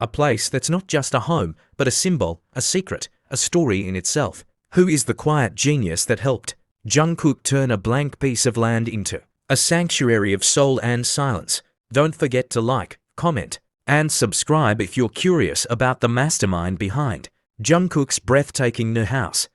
A place that's not just a home, but a symbol, a secret, a story in itself. Who is the quiet genius that helped Jungkook turn a blank piece of land into a sanctuary of soul and silence? Don't forget to like, comment, and subscribe if you're curious about the mastermind behind Jungkook's breathtaking new house.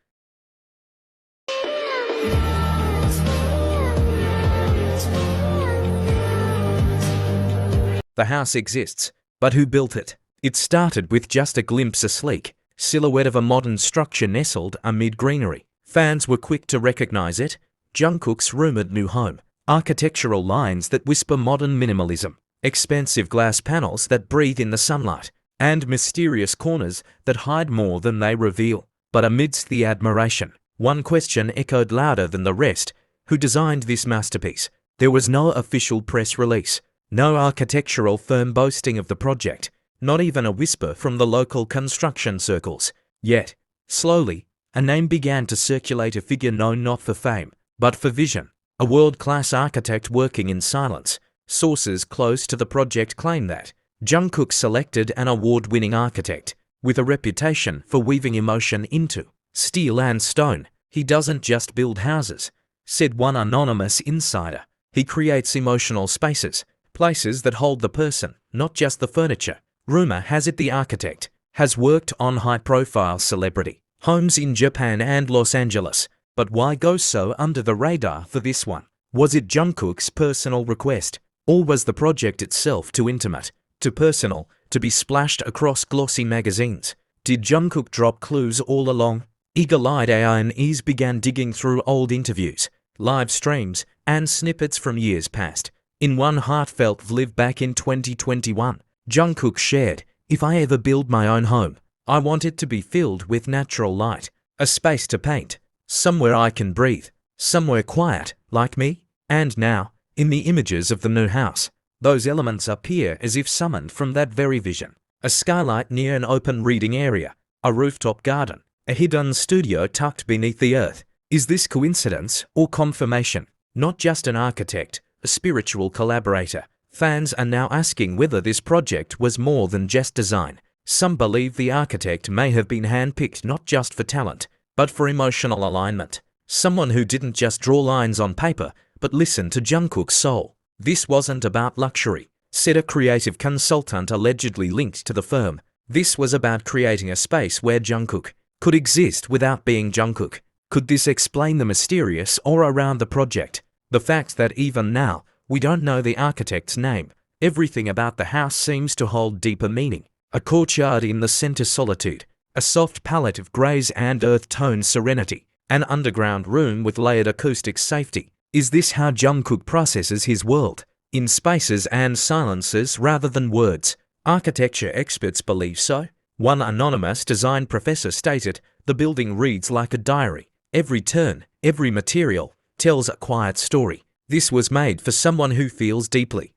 The house exists, but who built it? It started with just a glimpse, a sleek silhouette of a modern structure nestled amid greenery. Fans were quick to recognize it, Jungkook's rumored new home. Architectural lines that whisper modern minimalism, expensive glass panels that breathe in the sunlight, and mysterious corners that hide more than they reveal. But amidst the admiration, one question echoed louder than the rest. Who designed this masterpiece? There was no official press release, no architectural firm boasting of the project, not even a whisper from the local construction circles. Yet, slowly, a name began to circulate, a figure known not for fame, but for vision. A world-class architect working in silence. Sources close to the project claim that Jungkook selected an award-winning architect with a reputation for weaving emotion into steel and stone. He doesn't just build houses, said one anonymous insider. He creates emotional spaces, places that hold the person, not just the furniture. Rumor has it the architect has worked on high-profile celebrity homes in Japan and Los Angeles. But why go so under the radar for this one? Was it Jungkook's personal request? Or was the project itself too intimate, too personal, to be splashed across glossy magazines? Did Jungkook drop clues all along? Eagle-eyed AINEs began digging through old interviews, live streams, and snippets from years past. In one heartfelt vlog back in 2021, Jungkook shared, "If I ever build my own home, I want it to be filled with natural light, a space to paint, somewhere I can breathe, somewhere quiet, like me." And now, in the images of the new house, those elements appear as if summoned from that very vision. A skylight near an open reading area, a rooftop garden, a hidden studio tucked beneath the earth. Is this coincidence or confirmation? Not just an architect, a spiritual collaborator. Fans are now asking whether this project was more than just design. Some believe the architect may have been handpicked not just for talent, but for emotional alignment. Someone who didn't just draw lines on paper, but listened to Jungkook's soul. This wasn't about luxury, said a creative consultant allegedly linked to the firm. This was about creating a space where Jungkook could exist without being Jungkook. Could this explain the mysterious aura around the project? The fact that even now, we don't know the architect's name. Everything about the house seems to hold deeper meaning. A courtyard in the center, solitude. A soft palette of greys and earth-tone serenity. An underground room with layered acoustic safety. Is this how Jungkook processes his world? In spaces and silences rather than words. Architecture experts believe so. One anonymous design professor stated, "The building reads like a diary. Every turn, every material, tells a quiet story." This was made for someone who feels deeply.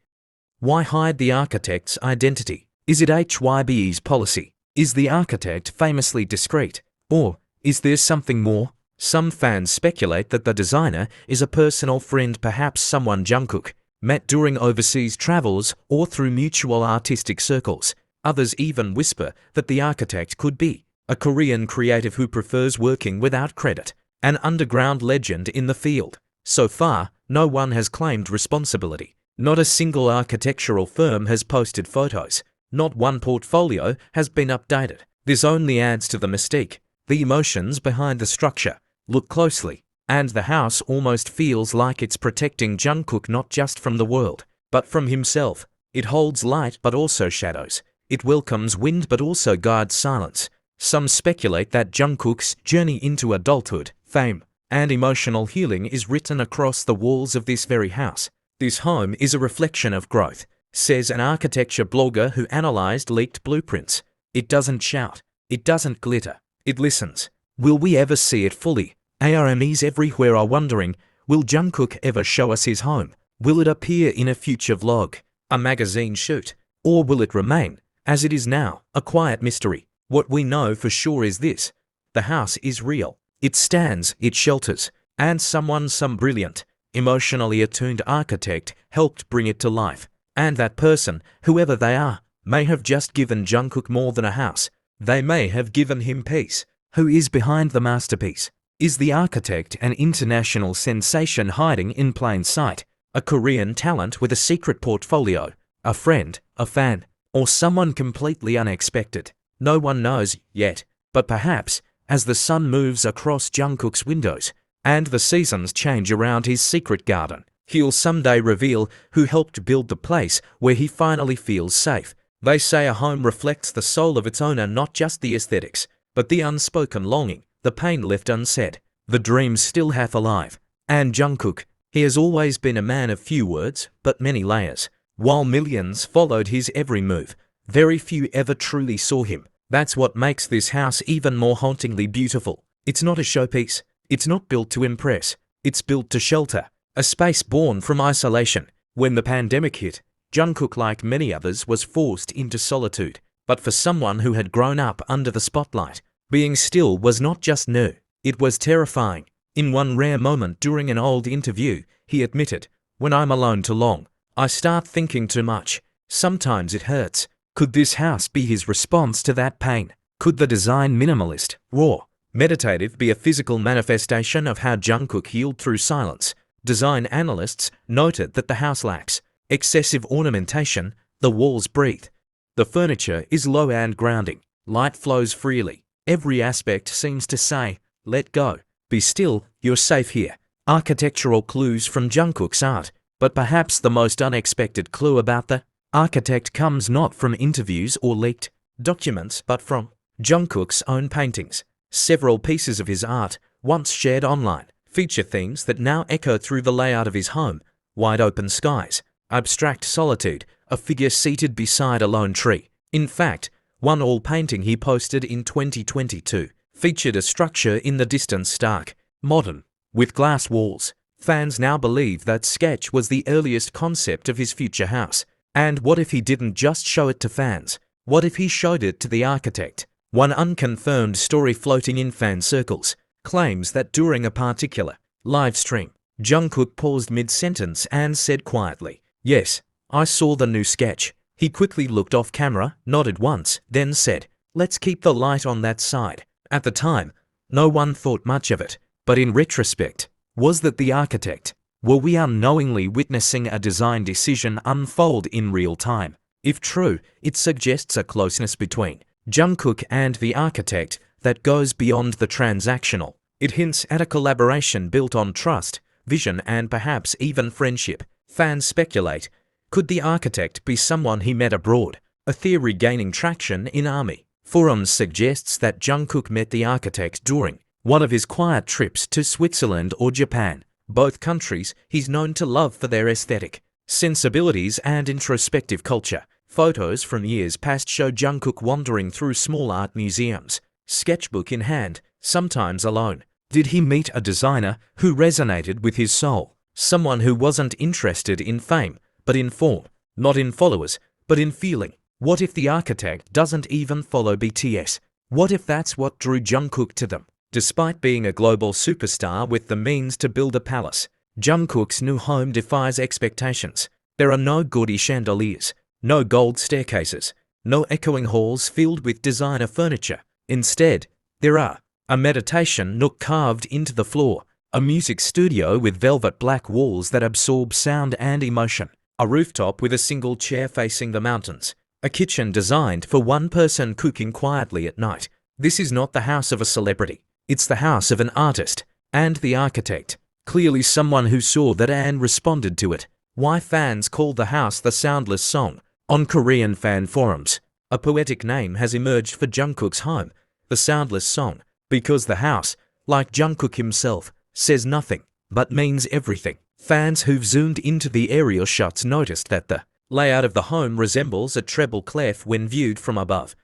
Why hide the architect's identity? Is it HYBE's policy? Is the architect famously discreet? Or is there something more? Some fans speculate that the designer is a personal friend, perhaps someone Jungkook met during overseas travels or through mutual artistic circles. Others even whisper that the architect could be a Korean creative who prefers working without credit, an underground legend in the field. So far, no one has claimed responsibility. Not a single architectural firm has posted photos. Not one portfolio has been updated. This only adds to the mystique, the emotions behind the structure. Look closely, and the house almost feels like it's protecting Jungkook not just from the world, but from himself. It holds light but also shadows. It welcomes wind but also guards silence. Some speculate that Jungkook's journey into adulthood, fame, and emotional healing is written across the walls of this very house. This home is a reflection of growth, says an architecture blogger who analyzed leaked blueprints. It doesn't shout. It doesn't glitter. It listens. Will we ever see it fully? ARMEs everywhere are wondering, will Jungkook ever show us his home? Will it appear in a future vlog, a magazine shoot? Or will it remain, as it is now, a quiet mystery? What we know for sure is this: the house is real. It stands, it shelters, and some brilliant, emotionally attuned architect helped bring it to life. And that person, whoever they are, may have just given Jungkook more than a house. They may have given him peace. Who is behind the masterpiece? Is the architect an international sensation hiding in plain sight? A Korean talent with a secret portfolio? A friend? A fan? Or someone completely unexpected? No one knows yet, but perhaps, as the sun moves across Jungkook's windows, and the seasons change around his secret garden, he'll someday reveal who helped build the place where he finally feels safe. They say a home reflects the soul of its owner, not just the aesthetics, but the unspoken longing, the pain left unsaid, the dreams still half alive. And Jungkook, he has always been a man of few words, but many layers. While millions followed his every move, very few ever truly saw him. That's what makes this house even more hauntingly beautiful. It's not a showpiece. It's not built to impress. It's built to shelter. A space born from isolation. When the pandemic hit, Jungkook, like many others, was forced into solitude. But for someone who had grown up under the spotlight, being still was not just new. It was terrifying. In one rare moment during an old interview, he admitted, "When I'm alone too long, I start thinking too much. Sometimes it hurts." Could this house be his response to that pain? Could the design, minimalist, raw, meditative, be a physical manifestation of how Jungkook healed through silence? Design analysts noted that the house lacks excessive ornamentation. The walls breathe. The furniture is low and grounding. Light flows freely. Every aspect seems to say, "Let go. Be still, you're safe here." Architectural clues from Jungkook's art. But perhaps the most unexpected clue about the architect comes not from interviews or leaked documents, but from Jungkook's own paintings. Several pieces of his art, once shared online, feature themes that now echo through the layout of his home: wide open skies, abstract solitude, a figure seated beside a lone tree. In fact, one oil painting he posted in 2022 featured a structure in the distance, stark, modern, with glass walls. Fans now believe that sketch was the earliest concept of his future house. And what if he didn't just show it to fans? What if he showed it to the architect? One unconfirmed story floating in fan circles claims that during a particular live stream, Jungkook paused mid-sentence and said quietly, "Yes, I saw the new sketch." He quickly looked off camera, nodded once, then said, "Let's keep the light on that side." At the time, no one thought much of it, but in retrospect, was that the architect? Were we unknowingly witnessing a design decision unfold in real time? If true, it suggests a closeness between Jungkook and the architect that goes beyond the transactional. It hints at a collaboration built on trust, vision, and perhaps even friendship. Fans speculate, could the architect be someone he met abroad? A theory gaining traction in ARMY forums suggests that Jungkook met the architect during one of his quiet trips to Switzerland or Japan. Both countries he's known to love for their aesthetic sensibilities and introspective culture. Photos from years past show Jungkook wandering through small art museums, sketchbook in hand, sometimes alone. Did he meet a designer who resonated with his soul? Someone who wasn't interested in fame, but in form, not in followers, but in feeling. What if the architect doesn't even follow BTS? What if that's what drew Jungkook to them? Despite being a global superstar with the means to build a palace, Jungkook's new home defies expectations. There are no gaudy chandeliers, no gold staircases, no echoing halls filled with designer furniture. Instead, there are a meditation nook carved into the floor, a music studio with velvet black walls that absorb sound and emotion, a rooftop with a single chair facing the mountains, a kitchen designed for one person cooking quietly at night. This is not the house of a celebrity. It's the house of an artist, and the architect, clearly someone who saw that and responded to it. Why fans call the house the Soundless Song? On Korean fan forums, a poetic name has emerged for Jungkook's home, the Soundless Song, because the house, like Jungkook himself, says nothing, but means everything. Fans who've zoomed into the aerial shots noticed that the layout of the home resembles a treble clef when viewed from above.